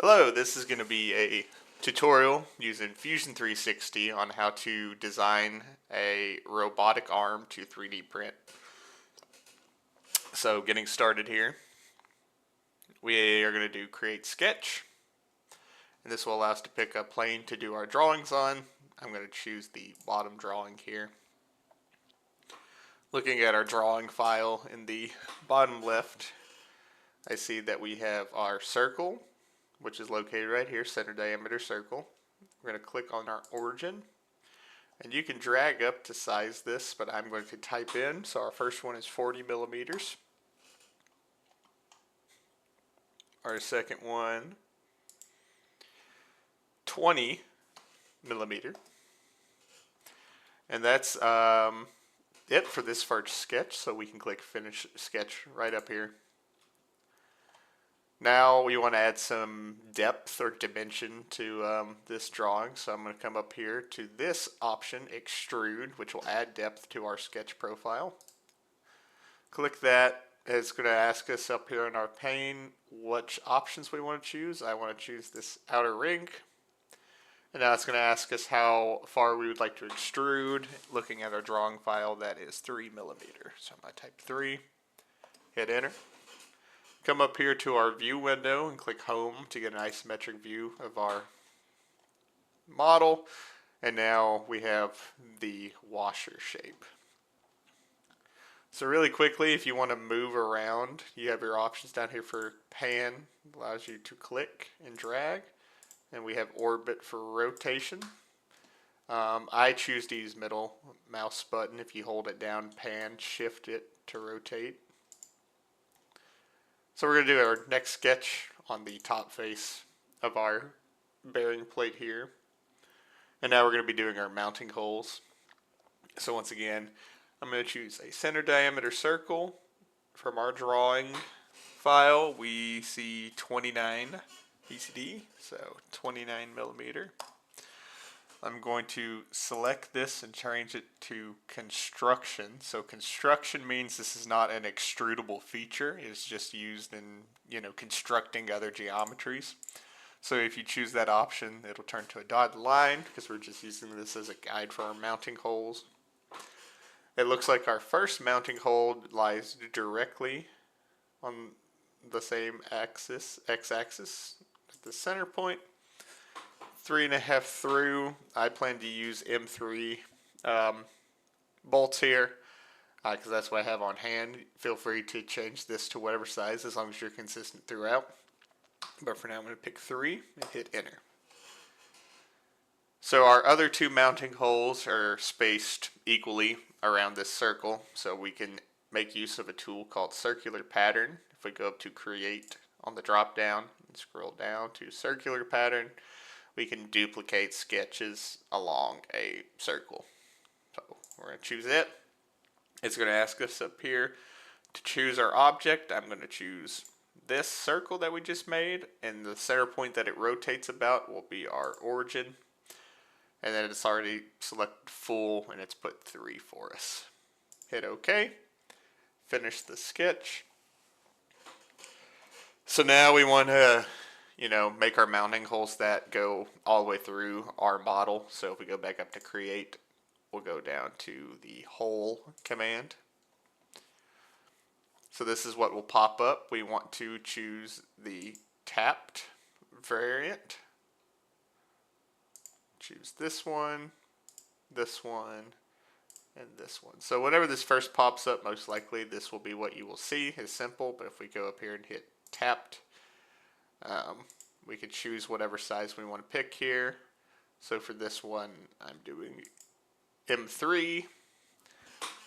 Hello, this is going to be a tutorial using Fusion 360 on how to design a robotic arm to 3D print. So getting started here, we are going to do create sketch, and this will allow us to pick a plane to do our drawings on. I'm going to choose the bottom drawing here. Looking at our drawing file in the bottom left, I see that we have our circle, which is located right here, center diameter circle. We're going to click on our origin, and you can drag up to size this, but I'm going to type in. So our first one is 40 millimeters. Our second one, 20 millimeter. And that's it for this first sketch, so we can click finish sketch right up here. Now we want to add some depth or dimension to this drawing, so I'm going to come up here to this option, extrude, which will add depth to our sketch profile. Click that. It's going to ask us up here in our pane which options we want to choose. I want to choose this outer ring. And now it's going to ask us how far we would like to extrude. Looking at our drawing file, that is 3 millimeters. So I'm going to type 3, hit enter. Come up here to our view window and click home to get an isometric view of our model. And now we have the washer shape. So really quickly, if you want to move around, you have your options down here for pan, allows you to click and drag. And we have orbit for rotation. I choose to use middle mouse button. If you hold it down, pan, shift it to rotate. So we're going to do our next sketch on the top face of our bearing plate here. And now we're going to be doing our mounting holes. So once again, I'm going to choose a center diameter circle. From our drawing file, we see 29 PCD, so 29 millimeter. I'm going to select this and change it to construction. So construction means this is not an extrudable feature. It's just used in, constructing other geometries. So if you choose that option, it'll turn to a dotted line because we're just using this as a guide for our mounting holes. It looks like our first mounting hole lies directly on the same axis, x-axis, at the center point. 3.5 through. I plan to use M3 bolts here because that's what I have on hand. Feel free to change this to whatever size as long as you're consistent throughout. But for now, I'm going to pick 3 and hit enter. So our other 2 mounting holes are spaced equally around this circle, so we can make use of a tool called circular pattern. If we go up to create on the drop down and scroll down to circular pattern, we can duplicate sketches along a circle. So we're going to choose it. It's going to ask us up here to choose our object. I'm going to choose this circle that we just made, and the center point that it rotates about will be our origin. And then it's already selected full, and it's put 3 for us. Hit OK. Finish the sketch. So now we want to make our mounting holes that go all the way through our model. So if we go back up to create, we'll go down to the hole command. So this is what will pop up. We want to choose the tapped variant. Choose this one, and this one. So whenever this first pops up, most likely this will be what you will see. It's simple, but if we go up here and hit tapped, we could choose whatever size we want to pick here. So for this one, I'm doing M3.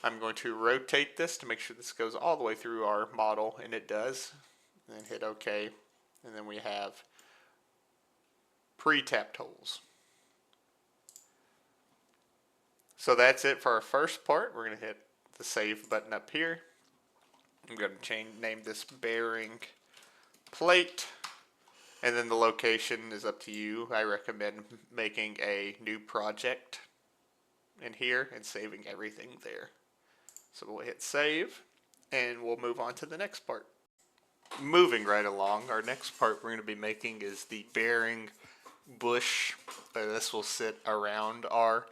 I'm going to rotate this to make sure this goes all the way through our model, and it does. And then hit OK. And then we have pre-tapped holes. So that's it for our first part. We're going to hit the save button up here. I'm going to name this bearing plate. And then the location is up to you. I recommend making a new project in here and saving everything there. So we'll hit save and we'll move on to the next part. moving right along, our next part we're going to be making is the bearing bush. This will sit around our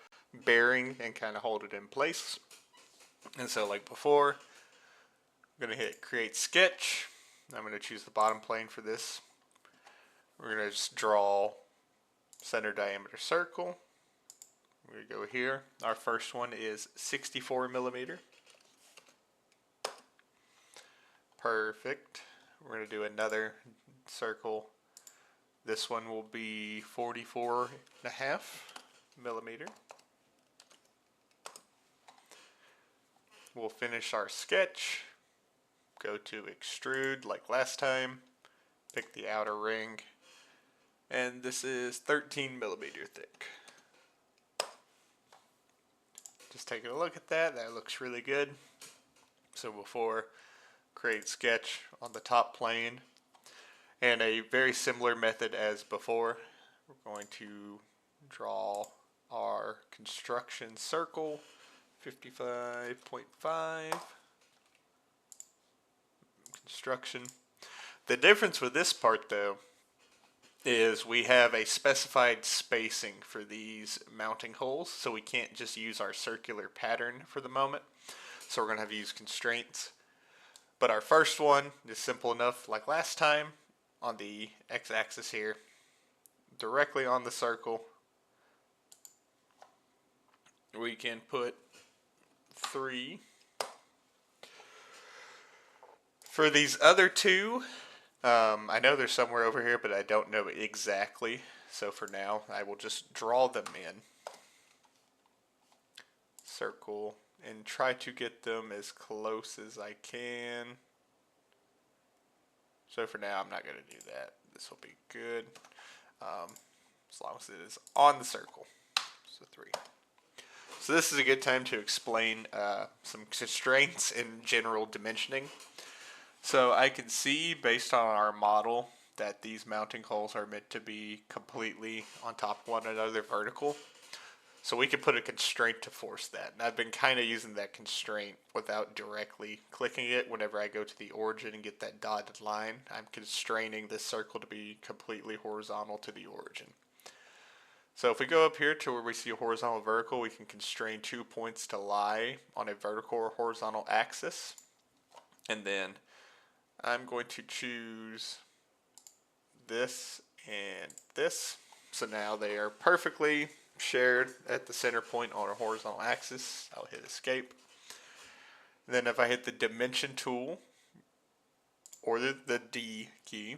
bearing and kind of hold it in place. And so like before, I'm going to hit create sketch. I'm going to choose the bottom plane for this. We're going to just draw center diameter circle. We're going to go here. Our first one is 64 millimeter. Perfect. We're going to do another circle. This one will be 44.5 millimeter. We'll finish our sketch. Go to extrude like last time. Pick the outer ring. And this is 13 millimeter thick. Just taking a look at that. That looks really good. So before, create sketch on the top plane. And a very similar method as before. We're going to draw our construction circle, 55.5. Construction. The difference with this part though is we have a specified spacing for these mounting holes, so we can't just use our circular pattern for the moment. So we're going to have to use constraints. But our first one is simple enough, like last time, on the x-axis here, directly on the circle, we can put 3. For these other two, I know they're somewhere over here, but I don't know exactly. So for now, I will just draw them in. Circle, and try to get them as close as I can. So for now, I'm not going to do that. This will be good, as long as it is on the circle. So 3. So this is a good time to explain some constraints in general dimensioning. So I can see based on our model that these mounting holes are meant to be completely on top of one another vertical. So we can put a constraint to force that. And I've been kind of using that constraint without directly clicking it. Whenever I go to the origin and get that dotted line, I'm constraining this circle to be completely horizontal to the origin. So if we go up here to where we see a horizontal vertical, we can constrain 2 points to lie on a vertical or horizontal axis. And then I'm going to choose this and this. So now they are perfectly shared at the center point on a horizontal axis. I'll hit escape. And then if I hit the dimension tool or the D key,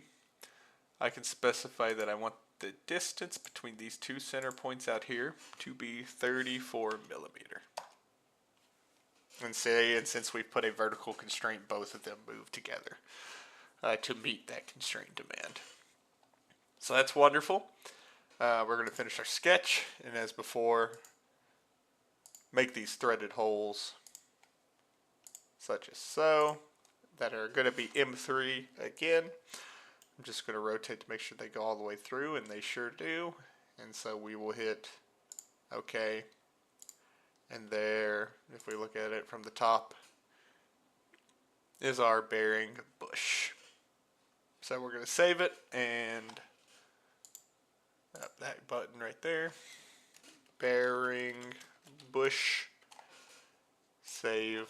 I can specify that I want the distance between these two center points out here to be 34 millimeter. And since we've put a vertical constraint, both of them move together to meet that constraint demand. So that's wonderful. We're going to finish our sketch, and as before, make these threaded holes such as so, that are going to be M3 again. I'm just going to rotate to make sure they go all the way through, and they sure do. And so we will hit OK. And there, if we look at it from the top, is our bearing bush. So we're going to save it, and that button right there, bearing bush, save,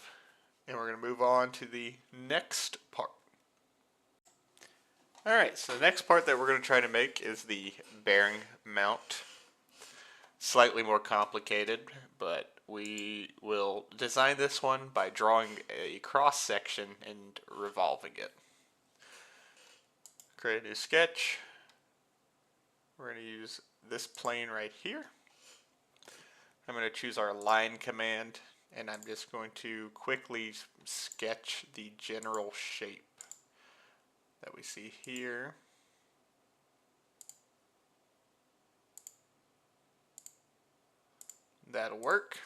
and we're going to move on to the next part. Alright, so the next part that we're going to try to make is the bearing mount. Slightly more complicated, but we will design this one by drawing a cross section and revolving it. Create a new sketch. We're going to use this plane right here. I'm going to choose our line command, and I'm just going to quickly sketch the general shape that we see here. That'll work.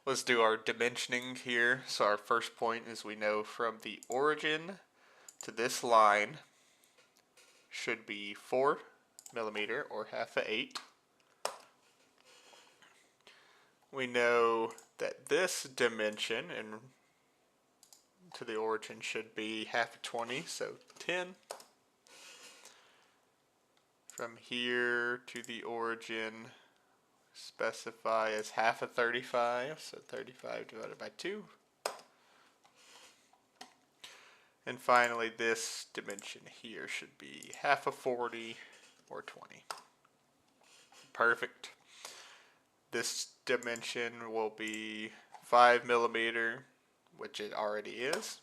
Let's do our dimensioning here. So our first point is, we know from the origin to this line should be 4 millimeter or half a 8. We know that this dimension, and to the origin should be half a 20, so 10. From here to the origin, specify as half a 35, so 35 divided by 2. And finally, this dimension here should be half a 40 or 20. Perfect. This dimension will be 5 millimeter, which it already is.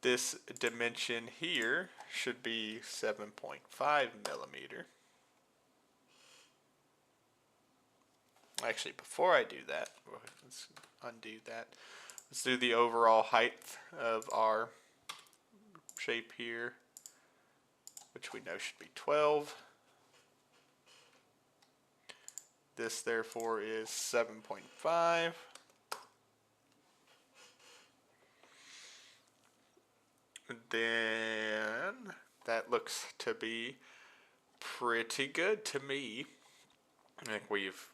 This dimension here should be 7.5 millimeter. Actually, before I do that, let's undo that. Let's do the overall height of our shape here, which we know should be 12. This therefore is 7.5. Then that looks to be pretty good to me. I think we've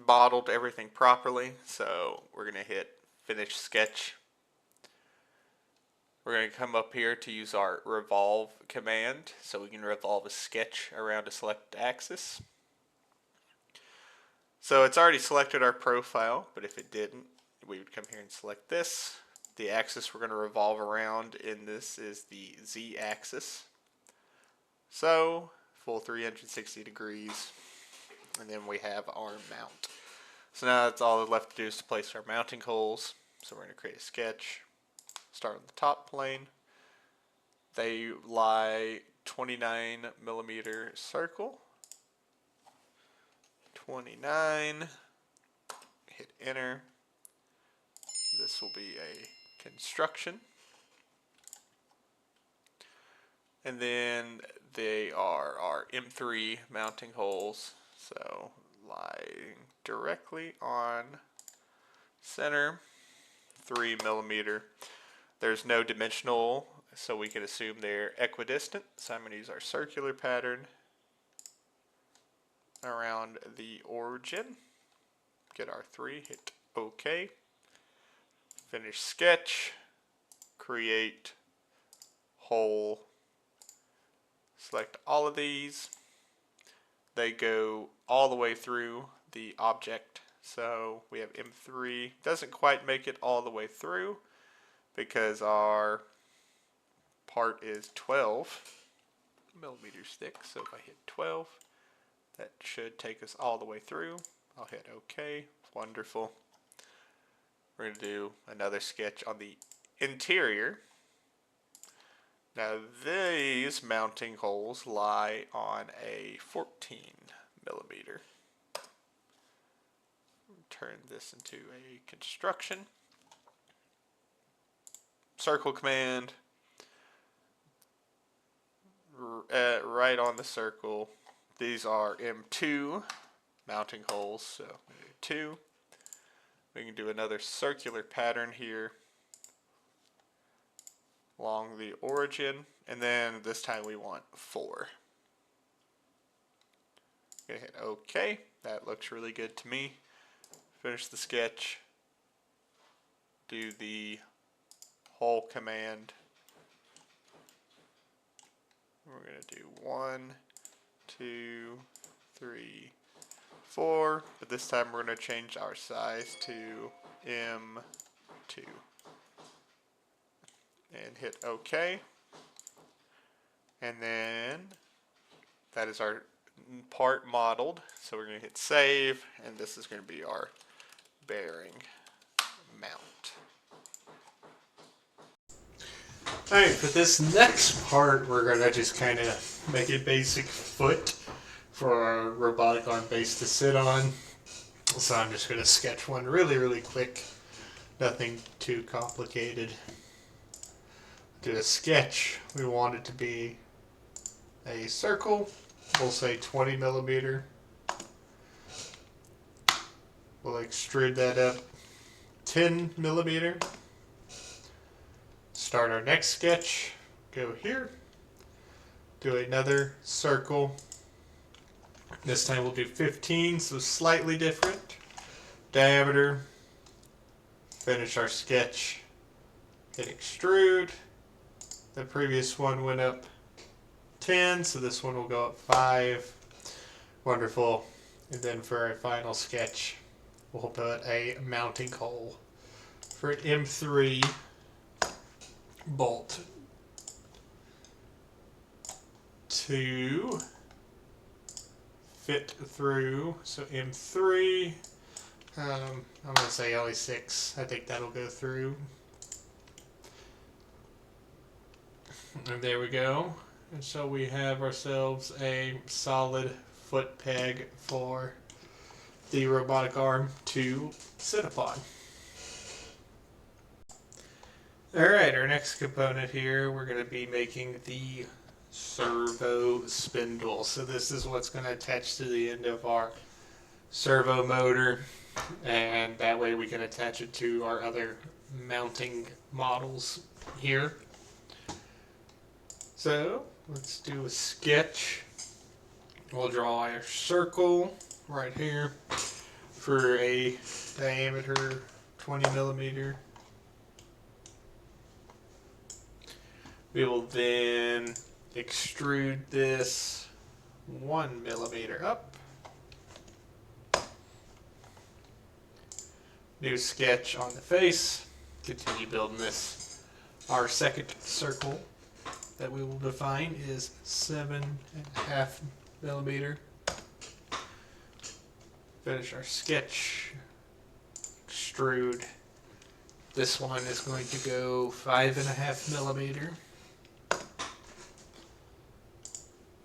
modeled everything properly, so we're going to hit Finish Sketch. We're going to come up here to use our revolve command, so we can revolve a sketch around a selected axis. So it's already selected our profile, but if it didn't, we would come here and select this. The axis we're going to revolve around in this is the z-axis. So, full 360 degrees. And then we have our mount. So now that's all left to do is to place our mounting holes. So we're going to create a sketch. Start on the top plane. They lie 29 millimeter circle. 29. Hit enter. This will be a construction, and then they are our M3 mounting holes, so lying directly on center, 3 millimeter. There's no dimensional, so we can assume they're equidistant, so I'm going to use our circular pattern around the origin, get our 3, hit OK. Finish sketch, create hole, select all of these. They go all the way through the object. So we have M3, doesn't quite make it all the way through because our part is 12 millimeters thick. So if I hit 12, that should take us all the way through. I'll hit OK, wonderful. We're going to do another sketch on the interior. Now these mounting holes lie on a 14 millimeter. Turn this into a construction. Circle command. Right on the circle. These are M2 mounting holes, so 2. We can do another circular pattern here along the origin, and then this time we want 4. Gonna hit OK. That looks really good to me. Finish the sketch. Do the hole command. We're gonna do 1, 2, 3, 4, but this time we're going to change our size to M2 and hit OK, and then that is our part modeled, so we're going to hit save, and this is going to be our bearing mount. Alright, for this next part we're going to just kind of make a basic foot for our robotic arm base to sit on. So I'm just going to sketch one really quick. Nothing too complicated. Do a sketch. We want it to be a circle. We'll say 20 millimeter. We'll extrude that up 10 millimeter. Start our next sketch. Go here. Do another circle. This time we'll do 15, so slightly different. Diameter. Finish our sketch. Hit extrude. The previous one went up 10, so this one will go up 5. Wonderful. And then for our final sketch, we'll put a mounting hole for an M3 bolt to fit through. So M3, I'm going to say only 6. I think that'll go through. And there we go. And so we have ourselves a solid foot peg for the robotic arm to sit upon. Alright, our next component here, we're going to be making the servo spindle. So this is what's going to attach to the end of our servo motor, and that way we can attach it to our other mounting models here. So let's do a sketch. We'll draw our circle right here for a diameter 20 millimeter. We will then extrude this 1 millimeter up. New sketch on the face. Continue building this. Our second circle that we will define is 7.5 millimeter. Finish our sketch. Extrude. This one is going to go 5.5 millimeter.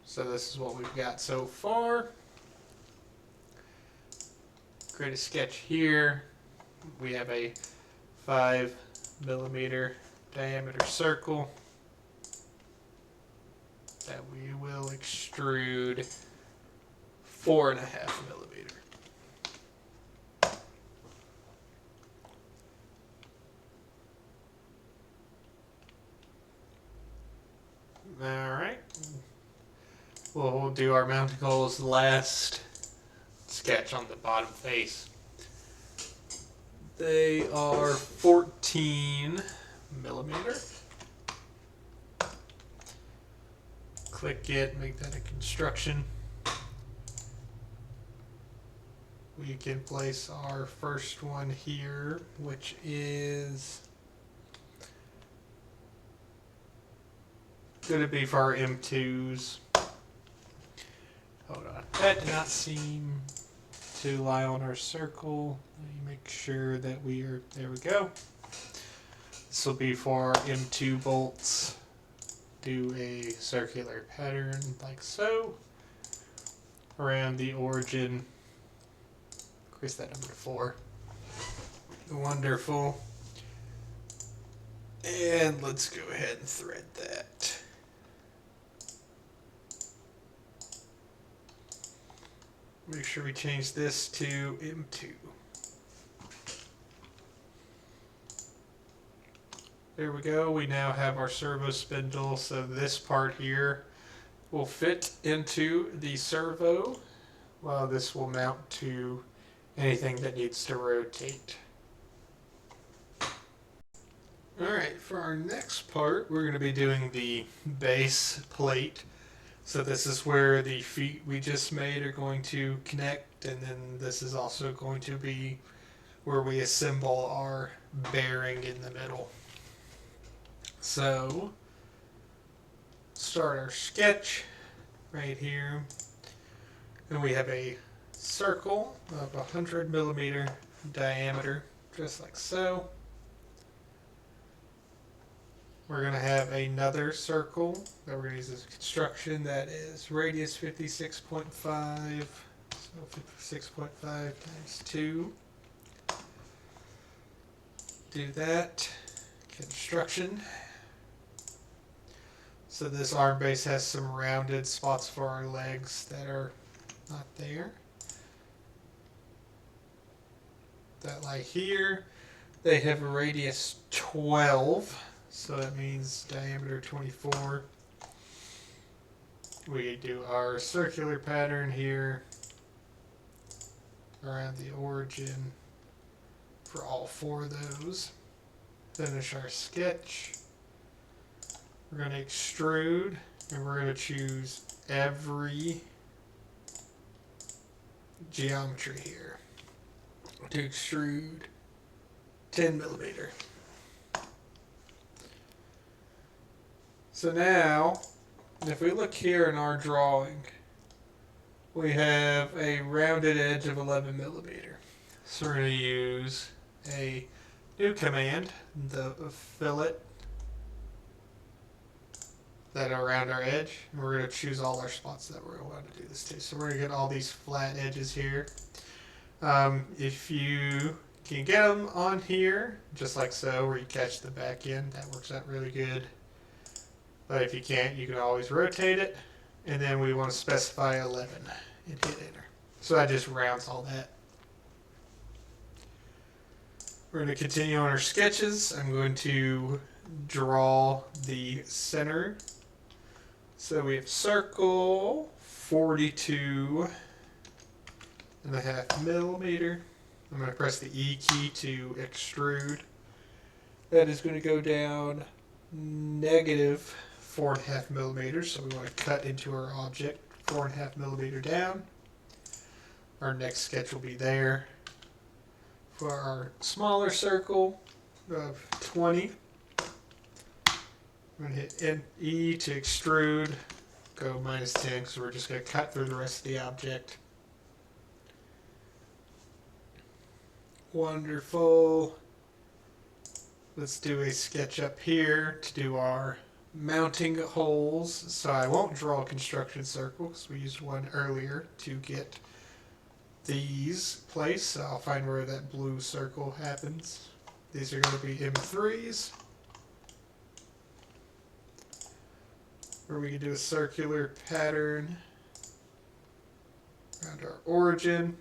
So this is what we've got so far. Create a sketch here. We have a 5 millimeter diameter circle that we will extrude 4.5 millimeter. Alright. We'll do our mounting holes last. Sketch on the bottom face. They are 14 millimeter. Click it, make that a construction. We can place our first one here, which is going to be for our M2s. Hold on. That did not seem to lie on our circle. Let me make sure that we are, there we go. This will be for our M2 bolts. Do a circular pattern like so around the origin. Increase that number to 4. Wonderful. And let's go ahead and thread that. Make sure we change this to M2. There we go. We now have our servo spindle. So this part here will fit into the servo, while this will mount to anything that needs to rotate. Alright, for our next part, we're going to be doing the base plate. So this is where the feet we just made are going to connect, and then this is also going to be where we assemble our bearing in the middle. So, start our sketch right here, and we have a circle of 100 millimeter diameter, just like so. We're going to have another circle that we're going to use as a construction that is radius 56.5, so 56.5 times 2. Do that. Construction. So this arm base has some rounded spots for our legs that are not there. That lie here. They have a radius 12. So that means diameter 24. We do our circular pattern here around the origin for all 4 of those. Finish our sketch. We're going to extrude, and we're going to choose every geometry here to extrude 10 millimeter. So now, if we look here in our drawing, we have a rounded edge of 11 millimeter. So we're going to use a new command, the fillet, that are around our edge. And we're going to choose all our spots that we're going to do this to. So we're going to get all these flat edges here. If you can get them on here, just like so, where you catch the back end, that works out really good. But if you can't, you can always rotate it. And then we want to specify 11 and hit enter. So that just rounds all that. We're going to continue on our sketches. I'm going to draw the center. So we have circle, 42.5 millimeter. I'm going to press the E key to extrude. That is going to go down negative 4.5 millimeters. So we want to cut into our object 4.5 millimeter down. Our next sketch will be there. For our smaller circle of 20, I'm going to hit E to extrude, go -10 because we're just going to cut through the rest of the object. Wonderful. Let's do a sketch up here to do our mounting holes. So I won't draw a construction circle because we used one earlier to get these placed. So I'll find where that blue circle happens. These are going to be M3s. Where we can do a circular pattern around our origin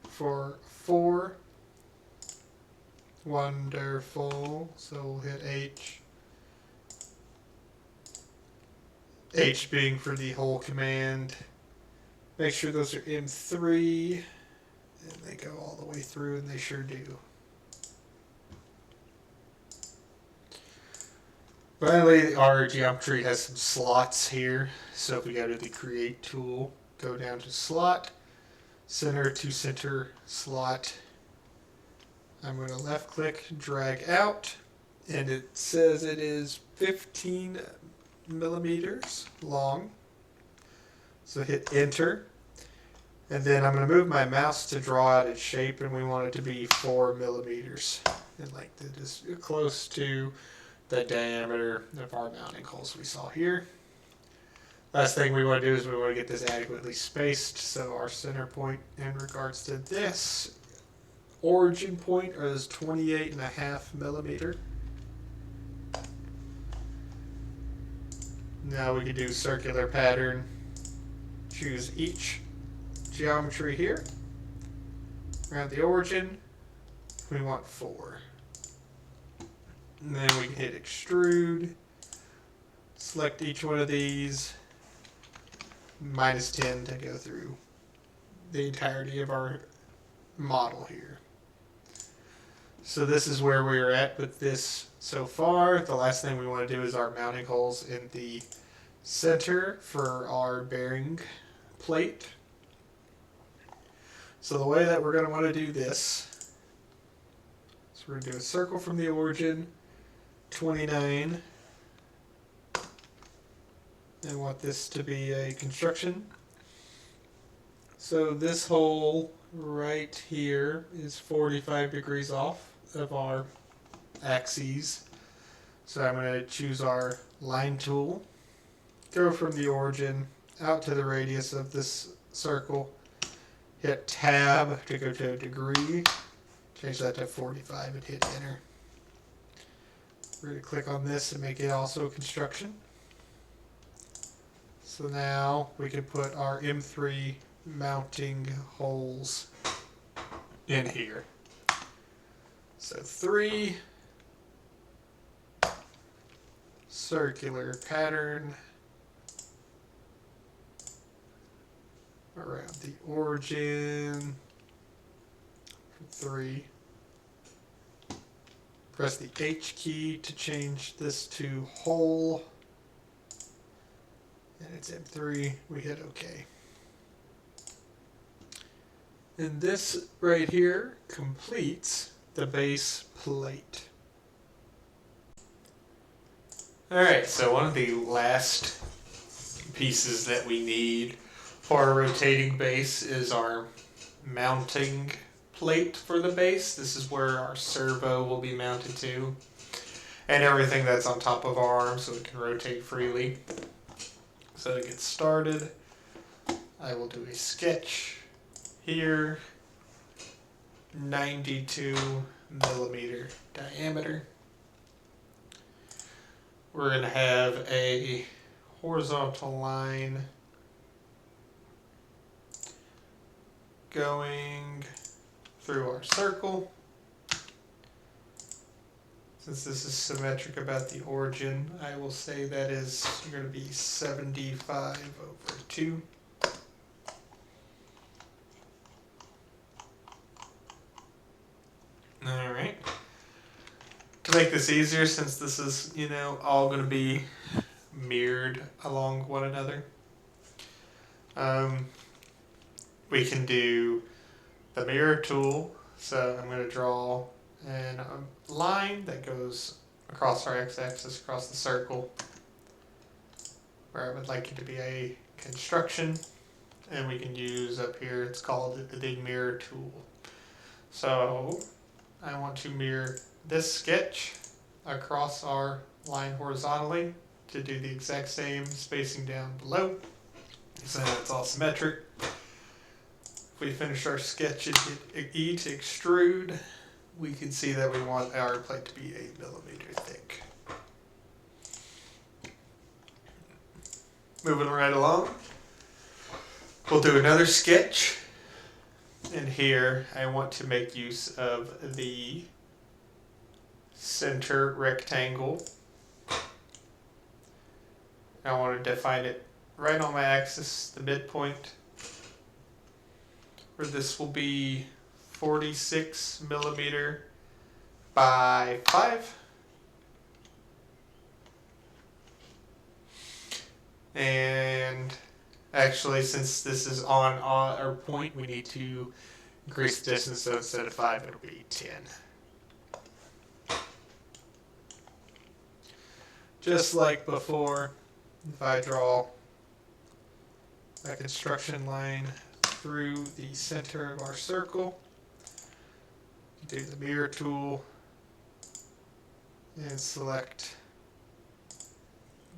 for 4. Wonderful. So we'll hit H. H being for the whole command. Make sure those are M3. And they go all the way through, and they sure do. Finally, our geometry has some slots here. So if we go to the Create tool, go down to Slot, Center to Center Slot. I'm going to left click, drag out, and it says it is 15 millimeters long. So hit Enter. And then I'm going to move my mouse to draw out its shape, and we want it to be 4 millimeters. And like just close to the diameter of our mounting holes we saw here. Last thing we want to do is we want to get this adequately spaced. So our center point in regards to this origin point is 28.5 millimeter. Now we can do circular pattern. Choose each geometry here. Around the origin, we want 4. And then we can hit extrude. Select each one of these. -10 to go through the entirety of our model here. So this is where we're at with this so far. The last thing we want to do is our mounting holes in the center for our bearing plate. So the way that we're going to want to do this, so we're going to do a circle from the origin, 29. I want this to be a construction. So this hole right here is 45 degrees off of our axes. So I'm going to choose our line tool, go from the origin out to the radius of this circle, hit tab to go to a degree, change that to 45 and hit enter. We're going to click on this and make it also construction. So now we can put our M3 mounting holes in here. So 3, circular pattern around the origin, 3, Press the H key to change this to whole. And it's M3. We hit OK. And this right here completes the base plate. Alright, so one of the last pieces that we need for our rotating base is our mounting plate for the base. This is where our servo will be mounted to, and everything that's on top of our arm so it can rotate freely. So to get started, I will do a sketch here, 92 millimeter diameter. We're going to have a horizontal line going through our circle. Since this is symmetric about the origin, I will say that is going to be 75 over 2. Alright. To make this easier, since this is, all going to be mirrored along one another, we can do the mirror tool. So I'm going to draw a line that goes across our x-axis, across the circle, where I would like it to be a construction, and we can use up here, it's called the mirror tool. So I want to mirror this sketch across our line horizontally to do the exact same spacing down below, so that it's all symmetric. If we finish our sketch and hit E to extrude, we can see that we want our plate to be 8 millimeter thick. Moving right along, we'll do another sketch, and here I want to make use of the center rectangle. I want to define it right on my axis, the midpoint, where this will be 46 millimeter by 5. And actually, since this is on our point, we need to increase the distance, so instead of 5, it'll be 10. Just like before, if I draw a construction line through the center of our circle, do the mirror tool and select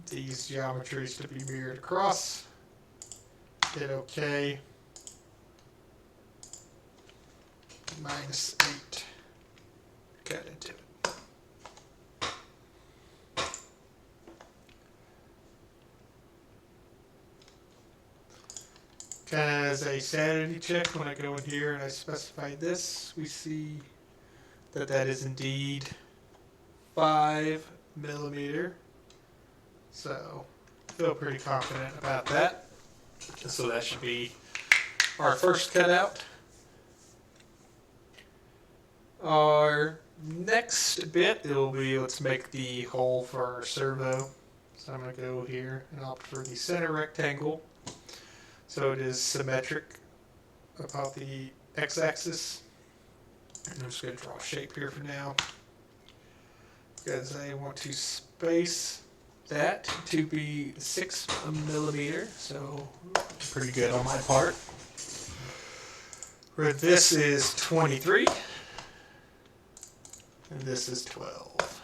these geometries to be mirrored across, hit OK, -8, cut into it. Kind of as a sanity check, when I go in here and I specify this, we see that that is indeed 5 millimeter. So feel pretty confident about that. So that should be our first cutout. Our next bit, will be, let's make the hole for our servo. So I'm going to go here and opt for the center rectangle. So it is symmetric about the x-axis. And I'm just going to draw a shape here for now, because I want to space that to be 6 millimeter, so pretty good on my part. Where this is 23, and this is 12.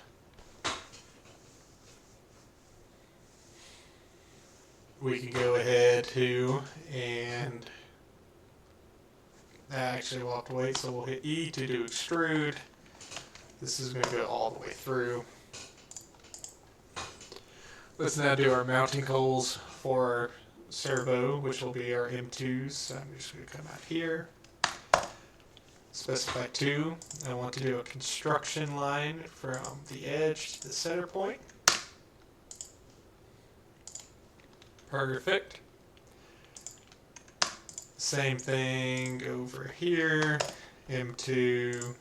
We can go ahead too, and I actually walked away, so we'll hit E to do extrude. This is going to go all the way through. Let's now do our mounting holes for our servo, which will be our M2s. So I'm just going to come out here, specify 2. I want to do a construction line from the edge to the center point. Perfect. Same thing over here. M2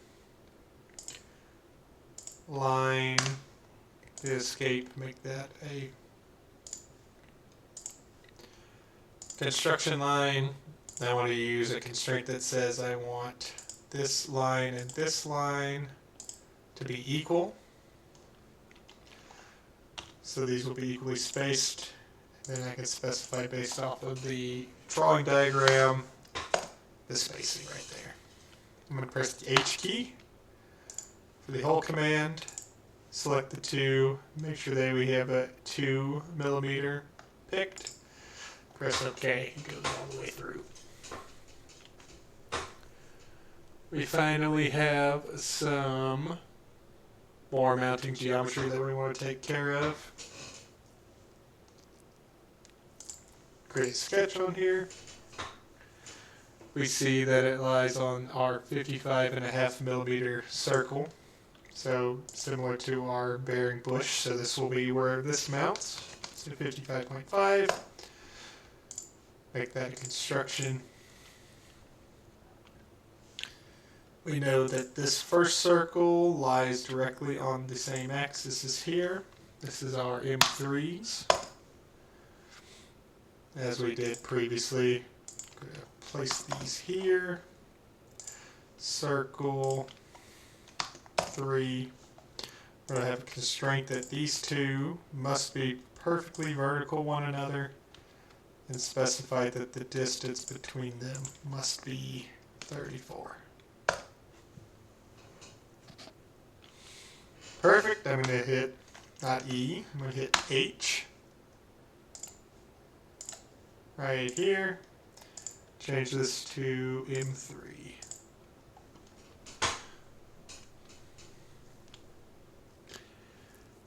line, the escape, make that a construction line. I want to use a constraint that says I want this line and this line to be equal. So these will be equally spaced. Then I can specify based off of the drawing diagram the spacing right there. I'm going to press the H key for the whole command. Select the two. Make sure that we have a 2 millimeter picked. Press OK. It goes all the way through. We finally have some more mounting geometry that we want to take care of. Create a sketch on here. We see that it lies on our 55.5 millimeter circle. So similar to our bearing bush. So this will be where this mounts. So 55.5. Make that a construction. We know that this first circle lies directly on the same axis as here. This is our M3s. As we did previously, I'm going to place these here. Circle 3. We're going to have a constraint that these two must be perfectly vertical one another, and specify that the distance between them must be 34. Perfect. I'm going to hit not E, I'm going to hit H. Right here. Change this to M3.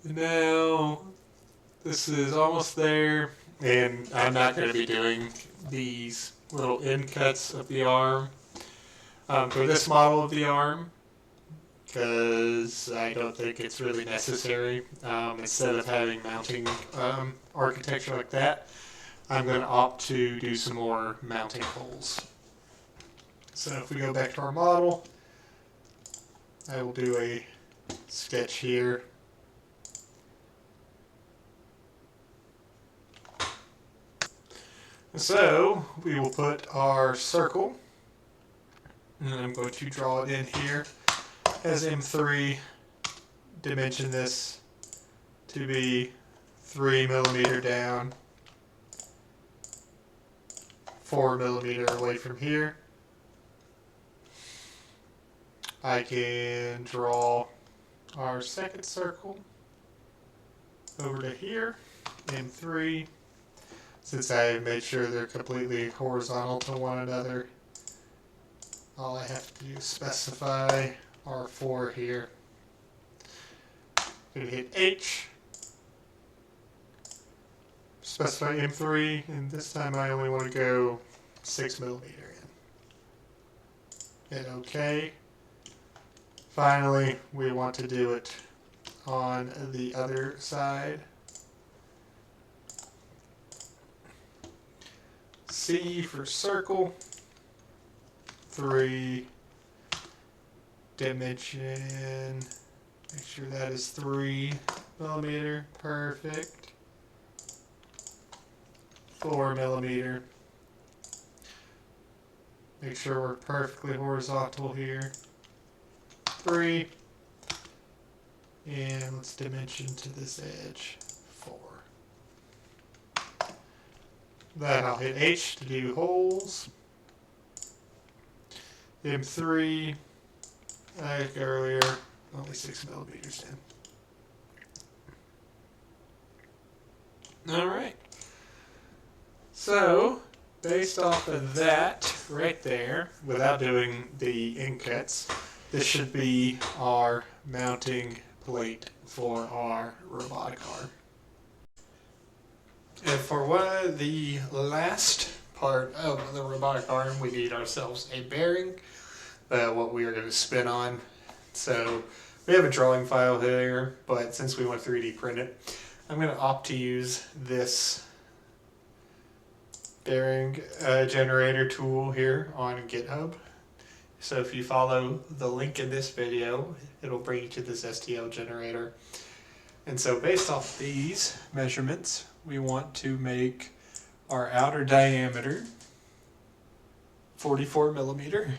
Now, this is almost there, and I'm not going to be doing these little end cuts of the arm for this model of the arm, because I don't think it's really necessary. Instead of having mounting architecture like that, I'm going to opt to do some more mounting holes. So if we go back to our model, I will do a sketch here. So we will put our circle, and I'm going to draw it in here as M3, dimension this to be 3 millimeter down, 4 millimeter away from here. I can draw our second circle over to here, M3. Since I made sure they're completely horizontal to one another, all I have to do is specify R4 here. I'm going to hit H, specify M3, and this time I only want to go 6 millimeter in. Hit OK. Finally, we want to do it on the other side. C for circle, 3, dimension, make sure that is 3 millimeter, perfect, 4 millimeter, make sure we're perfectly horizontal here, 3, and let's dimension to this edge, 4. Then I'll hit H to do holes. M3, like earlier, only 6 millimeters in. Alright. So, based off of that right there, without doing the end cuts, this should be our mounting plate for our robotic arm. And for the last part of the robotic arm, we need ourselves a bearing, what we are going to spin on. So we have a drawing file here, but since we want to 3D print it, I'm going to opt to use this bearing generator tool here on GitHub. So if you follow the link in this video, it'll bring you to this STL generator. And so based off these measurements, we want to make our outer diameter 44 millimeter.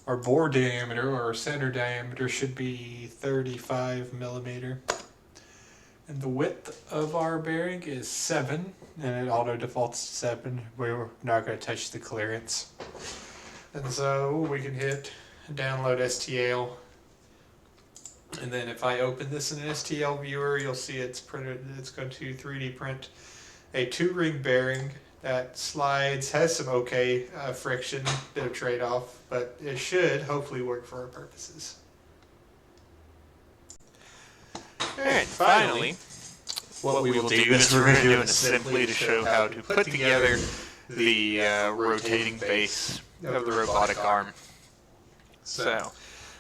Our bore diameter, or our center diameter, should be 35 millimeter. And the width of our bearing is 7, and it auto defaults to 7. We're not going to touch the clearance. And so we can hit download STL. And then if I open this in an STL viewer, you'll see it's printed. It's going to 3D print a 2-ring bearing that slides, has some okay friction, bit of trade-off, but it should hopefully work for our purposes. Alright, finally, what we will do is we're going to do an assembly to show how to put together the rotating base of the robotic arm. So,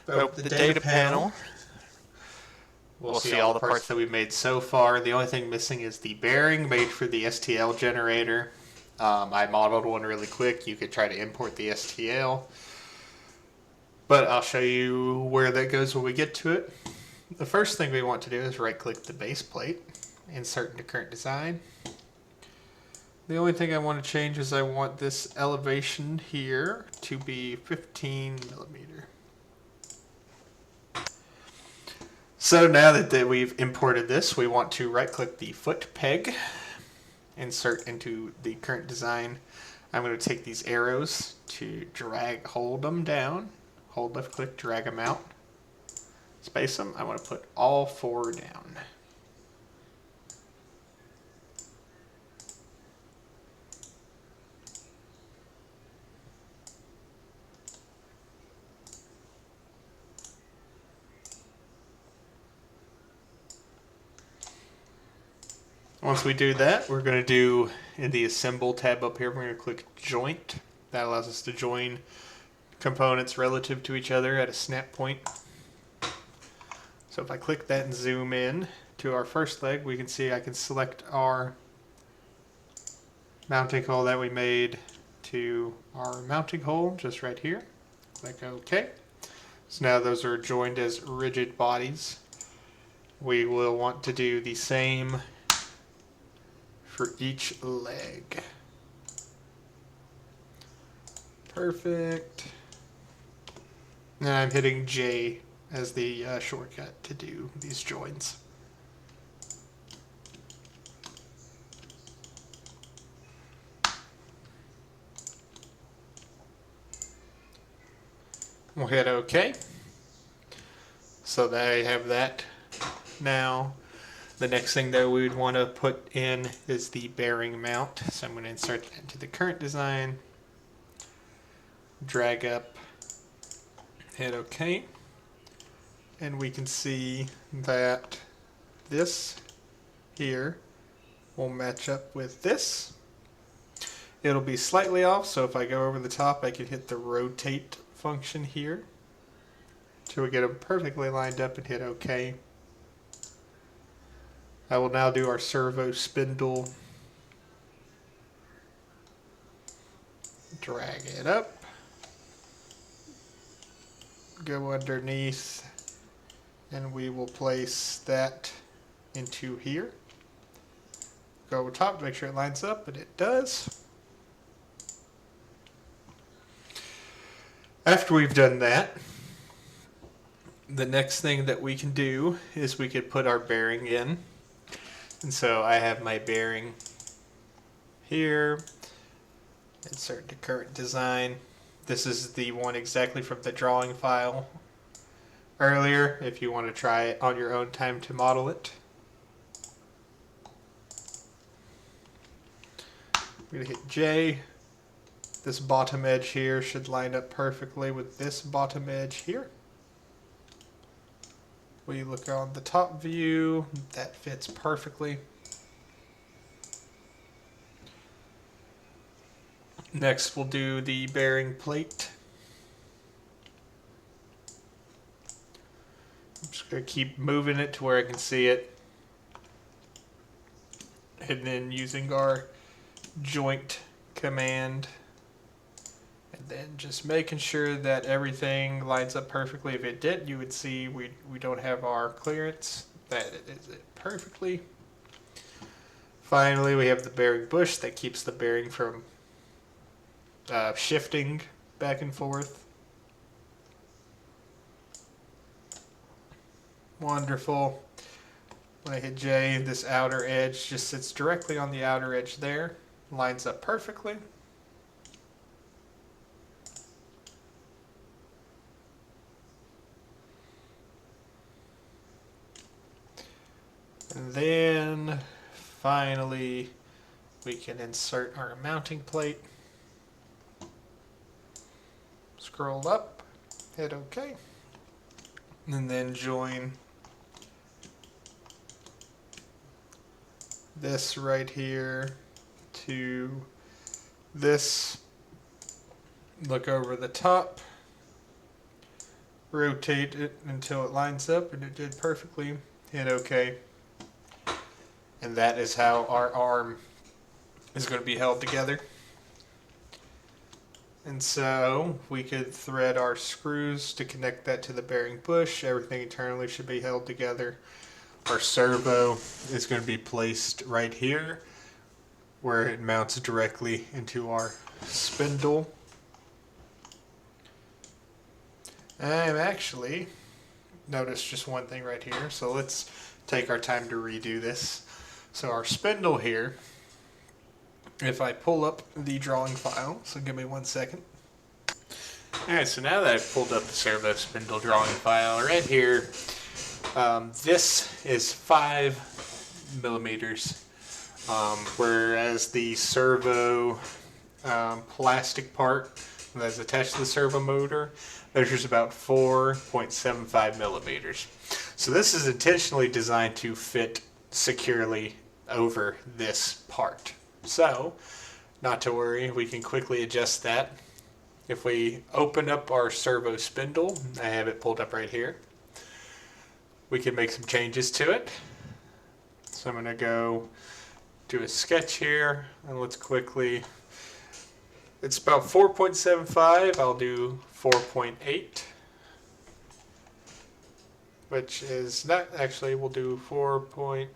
open the data panel. We'll see all the parts that we've made so far. The only thing missing is the bearing made for the STL generator. I modeled one really quick. You could try to import the STL, but I'll show you where that goes when we get to it. The first thing we want to do is right-click the base plate, insert into current design. The only thing I want to change is I want this elevation here to be 15 millimeter. So now that we've imported this, we want to right-click the foot peg, insert into the current design. I'm going to take these arrows to hold them down, hold left click, drag them out, space them. I want to put all 4 down. Once we do that, we're going to do, in the Assemble tab up here, we're going to click Joint. That allows us to join components relative to each other at a snap point. So if I click that and zoom in to our first leg, we can see I can select our mounting hole that we made to our mounting hole just right here. Click OK. So now those are joined as rigid bodies. We will want to do the same for each leg. Perfect. And I'm hitting J as the shortcut to do these joins. We'll hit OK. So that I have that now. The next thing that we would want to put in is the bearing mount. So I'm going to insert it into the current design, drag up, hit OK, and we can see that this here will match up with this. It'll be slightly off, so if I go over the top, I can hit the rotate function here till we get them perfectly lined up and hit OK. I will now do our servo spindle. Drag it up. Go underneath. And we will place that into here. Go over top to make sure it lines up, and it does. After we've done that, the next thing that we can do is we could put our bearing in. And so I have my bearing here, insert to current design. This is the one exactly from the drawing file earlier, if you want to try it on your own time to model it. I'm going to hit J. This bottom edge here should line up perfectly with this bottom edge here. We look on the top view, that fits perfectly. Next we'll do the bearing plate. I'm just going to keep moving it to where I can see it. And then using our joint command, then just making sure that everything lines up perfectly. If it did, you would see we don't have our clearance. That is it perfectly. Finally, we have the bearing bush that keeps the bearing from shifting back and forth. Wonderful. When I hit J, this outer edge just sits directly on the outer edge there. Lines up perfectly. And then finally we can insert our mounting plate. Scroll up, hit OK, and then join this right here to this. Look over the top, rotate it until it lines up, and it did perfectly. Hit OK. And that is how our arm is going to be held together. And so we could thread our screws to connect that to the bearing bush. Everything internally should be held together. Our servo is going to be placed right here where it mounts directly into our spindle. I'm actually noticed just one thing right here. So let's take our time to redo this. So our spindle here, if I pull up the drawing file, so give me 1 second. Alright, so now that I've pulled up the servo spindle drawing file, right here, this is 5 millimeters, whereas the servo plastic part that's attached to the servo motor measures about 4.75 millimeters. So this is intentionally designed to fit securely over this part. So, not to worry, we can quickly adjust that. If we open up our servo spindle, I have it pulled up right here, we can make some changes to it. So I'm going to go do a sketch here, and let's quickly, it's about 4.75, I'll do 4.8, which is not, actually we'll do 4.8.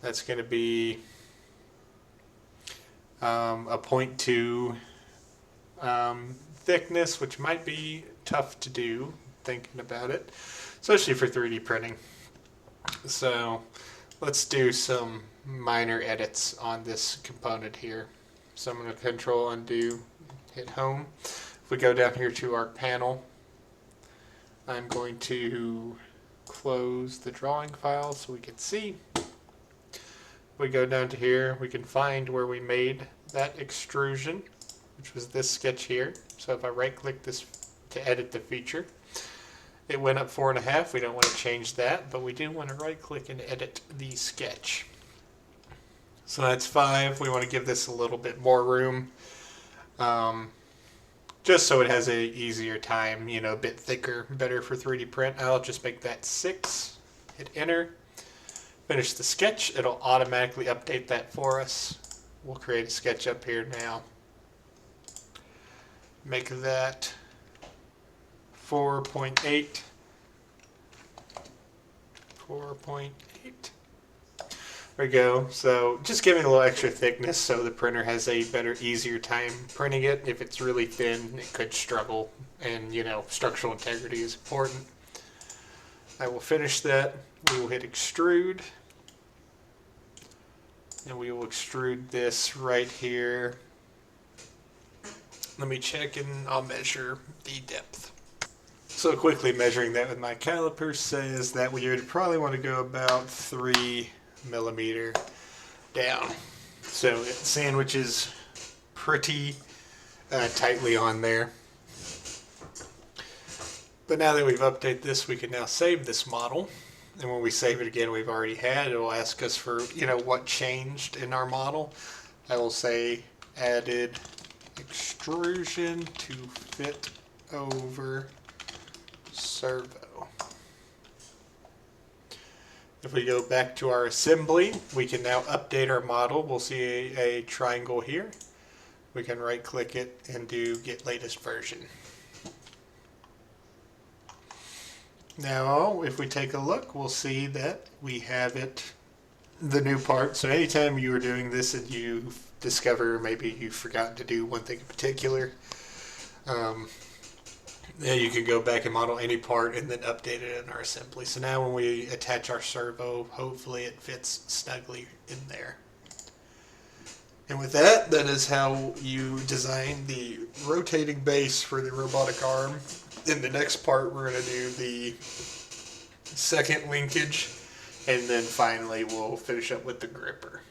That's going to be a 0.2 thickness, which might be tough to do, thinking about it, especially for 3D printing. So let's do some minor edits on this component here. So I'm going to Control Undo, hit Home. If we go down here to our panel, I'm going to close the drawing file so we can see. We go down to here, we can find where we made that extrusion, which was this sketch here. So if I right click this to edit the feature, it went up 4.5. We don't want to change that, but we do want to right click and edit the sketch. So that's 5. We want to give this a little bit more room, just so it has a easier time, you know, a bit thicker, better for 3D print. I'll just make that 6, hit enter. Finish the sketch, it'll automatically update that for us. We'll create a sketch up here now. Make that 4.8. 4.8. There we go. So just giving a little extra thickness so the printer has a better, easier time printing it. If it's really thin, it could struggle, and you know, structural integrity is important. I will finish that. We will hit extrude, and we will extrude this right here. Let me check and I'll measure the depth. So quickly measuring that with my caliper says that we would probably want to go about 3 millimeter down. So it sandwiches pretty tightly on there. But now that we've updated this, we can now save this model. And when we save it again, we've already had, it will ask us for, you know, what changed in our model. I will say added extrusion to fit over servo. If we go back to our assembly, we can now update our model. We'll see a triangle here. We can right click it and do get latest version. Now, if we take a look, we'll see that we have the new part. So anytime you are doing this and you discover maybe you've forgotten to do one thing in particular, you can go back and model any part and then update it in our assembly. So now when we attach our servo, hopefully it fits snugly in there. And with that, that is how you design the rotating base for the robotic arm. In the next part, we're going to do the second linkage, and then finally we'll finish up with the gripper.